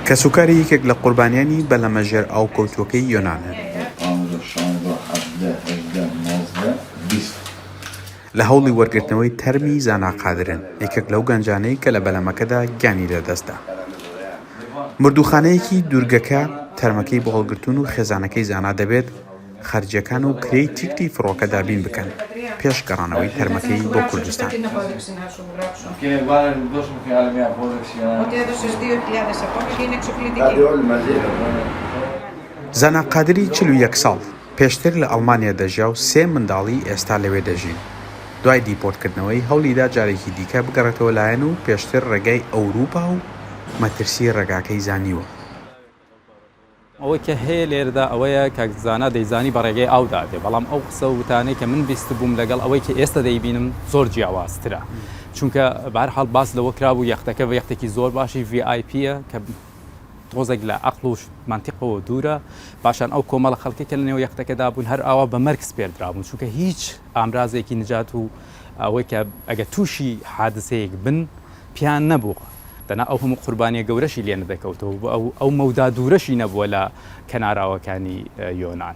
کەسوکاری یەکێک لە قوربانیانی بەلەمەژێر ئاو کەوتووەکەی یۆنانە. لە هەوڵی وەرگرتنەوەی تەرمی زانا قادرن، یەکێک لەو گەنجانەی کە لە بەلەمەکەدا گیانی لەدەستدا. مردوخانەیەکی دوورگەکە تەرمەکەی بۆ هەڵگرتوون و خێزانەکەی زانا دەبێت خەرجیەکان و کرێی تیکتی فڕۆکە دابین بکەن پێش گەڕانەوەی تەرمەکەی بۆ کوردستان. زانا قادری 41 ساڵ پێشتر لە ئەڵمانیا دەژیا و 3 منداڵی ئێستا لەوێ دەژین. دوای دیپۆرتکردنەوەی هەوڵیدا جارێکی دیکە بگەڕێتەوە لایەن و پێشتر ڕێگای ئەوروپا و مەترسی ڕێگاکەی زانیوە. ئەوەی کە هەیە لێرەدا ئەوەیە کە زانا دەیزانی بە ڕێگەی ئاودا دێ، بەڵام ئەو قسە وتانەی کە من بیست بووم لەگەڵ ئەوەی کە ئێستا دەیبینم زۆر جیاوازترە، چونکە بەهەرحاڵ باس لەوە کرابوو یەختەکە بە یەختێکی زۆر باشی VIPە کە تۆزێک لە عەقڵ و مانتیقەوە دوورە، پاشان ئەو کۆمەڵە خەڵکێکە لەنێو یەختەکەدا بوون هەر ئاوا بە مەرگ سپێردرابوون، چونکە هیچ ئامرازێکی نجات و ئەوەی کە ئەگە تووشی حادسەیەک بن پیان نەبوو. تەنها ئەو هەموو قوربانیە گەورەشی لێ نەدەکەوتەوە، ئەو مەودا دوورەشی نەبووە لە کەناراوەکانی یۆنان.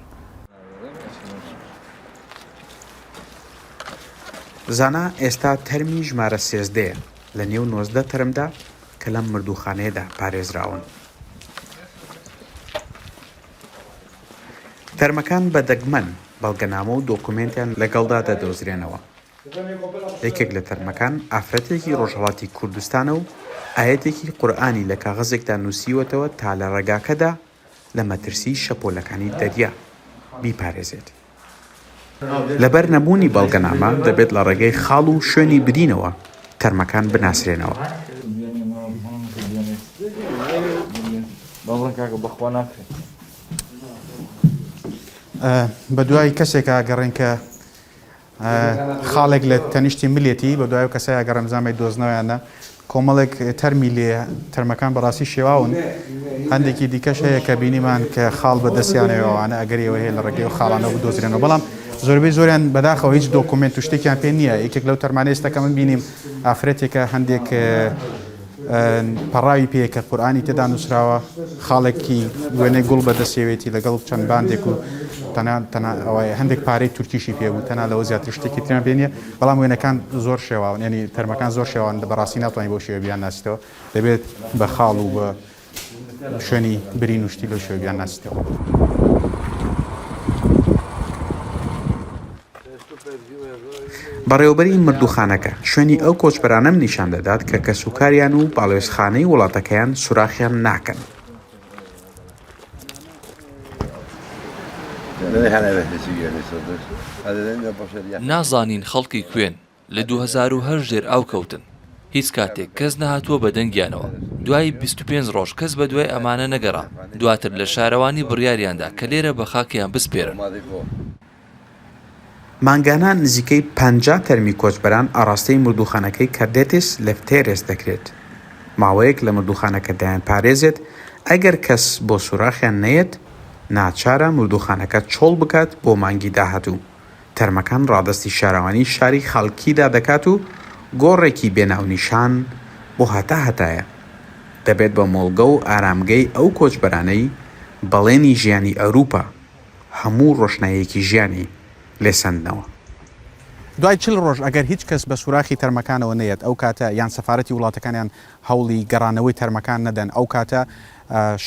زانا ئێستا تەرمی ژمارە 13 لە نێو 19 تەرمدا کە لەم مردوخانەیەدا پارێزراون. تەرمەکان بە دەگمەن بەڵگەنامە و دۆکومنتیان لەگەڵدا دەدۆزرێنەوە. یەکێک لە تەرمەکان ئافرەتێکی ڕۆژهەڵاتی کوردستانە و ئاەتێکی قورئانی لە کاغەزێکدا نووسیوەتەوە تا لە ڕێگاکەدا لە مەترسی شەپۆلەکانی دەریا بیپارێزێت. لەبەر نەبوونی بەڵگەنامە دەبێت لە ڕێگەی خاڵ و شوێنی برینەوە تەرمەکان بناسرێنەوە. بە دوای کەسێکە گەڕێن کە خاڵێک لە تەنیشتی ملێتی بە دوای کەسای گەڕێم زامەی دۆزنەوەیانە کۆمەڵێک تەرمی لێ تەرمەکان بەڕاستی شێواون. هەندێکی دیکەش هەیە کە بینیمان کە خاڵ بەدەستیانەوەوانە ئەگەریەوە هەیە لە ڕێگەی و خاڵانەوە بدۆزرێنەوە، بەڵام زۆربەی زۆریان بەداخەوە هیچ دۆکومنت و شتێکیان پێ نییە. یەکێک لەو تەرمانێستەکە من بینیم ئافرەتێکە هەندێک پەڕاوی پێ کە قورئانی تێدا نووسراوە، خاڵێکی وێنەی گوڵ بەدەستێوێتی لەگەڵ چەند باندێک و هەندێک پارەی تورکیشی پێبوو، تەنها لەوە زیاتر شتێکی تریان پێ نییە، بەڵام وێنەکان زۆر شێواون، یعنی تەرمەکان زۆر شێوان بەڕاستی ناتوانین بۆ شێوە بیان ناسیتەوە، دەبێت بە خاڵ و بە شوێنی برین و شتی لەو شێوە بیان ناسیتەوە. بەڕێوەبەری مردوخانەکە شوێنی ئەو کۆچبەرانەم نیشان دەدات کە کەسوکاریان و باڵێۆزخانەی وڵاتەکەیان سوراخیان ناکەن. نازانین خەڵکی کوێن لە 2008 ژێر ئاو کەوتن، هیچ کاتێک کەس نەهاتووە بە دەنگیانەوە. دوای 25 ڕۆژ کەس بە دوای ئەمانە نەگەڕا، دواتر لە شارەوانی بڕیاریاندا کە لێرە بە خاکیان بسپێرن. مانگانە نزیکەی 50 تەرمی کۆچبەران ئاڕاستەی مردوخانەکەی کەردێتس لەفتێرس دەکرێت. ماوەیەک لە مردوخانەکەدایان پارێزێت، ئەگەر کەس بۆ سوراخیان نەیەت ناچارە مردوخانەکە چۆڵ بکات بۆ مانگی داهاتوو. تەرمەکان ڕادستی شارەوانی شاری خەڵکیدا دەکات و گۆڕێکی بێناونیشان بۆ هەتایە. دەبێت بە مۆڵگە و ئارامگەی ئەو کۆچبەرانەی بەڵێنی ژیانی ئەوروپا هەموو ڕۆشنایەکی ژیانی لێسەندنەوە. دوای 40 ڕۆژ ئەگەر هیچ کەس بە سوراخی تەرمەکانەوە نەیەت، ئەو کاتە یان سەفارەتی وڵاتەکانیان هەوڵی گەڕانەوەی تەرمەکان نەدەن، ئەو کاتە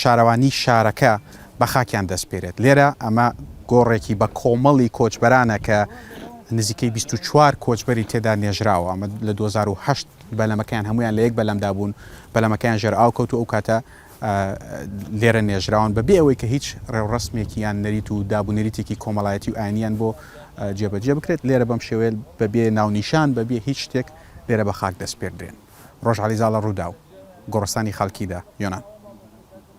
شارەوانی شارەکە بە خاکیان دەسپێرێت. لێرە ئەمە گۆڕێکی بە کۆمەڵی کۆچبەرانە کە نزیکەی 24 کۆچبەری تێدا نێژراوە. ئەمە لە 2008 بەلەمەکەیان هەمویان لە یەک بەلەمدا بوون، بەلەمەکەیان ژێر ئاو کەوت و ئەو کاتە لێرە نێژراون بەبێ ئەوەی کە هیچ ڕێوڕسمێکی یان نەریت و دابوونەریتێکی کۆمەڵایەتی و ئاینیان بۆ جێبەجێ بکرێت. لێرە بەم شێوەیە بەبێ ناونیشان بەبێ هیچ شتێک لێرە بە خاک دەسپێردرێن. ڕۆژعەلی زاڵە ڕوودا و گۆڕستانی خەڵکیدا یۆنان.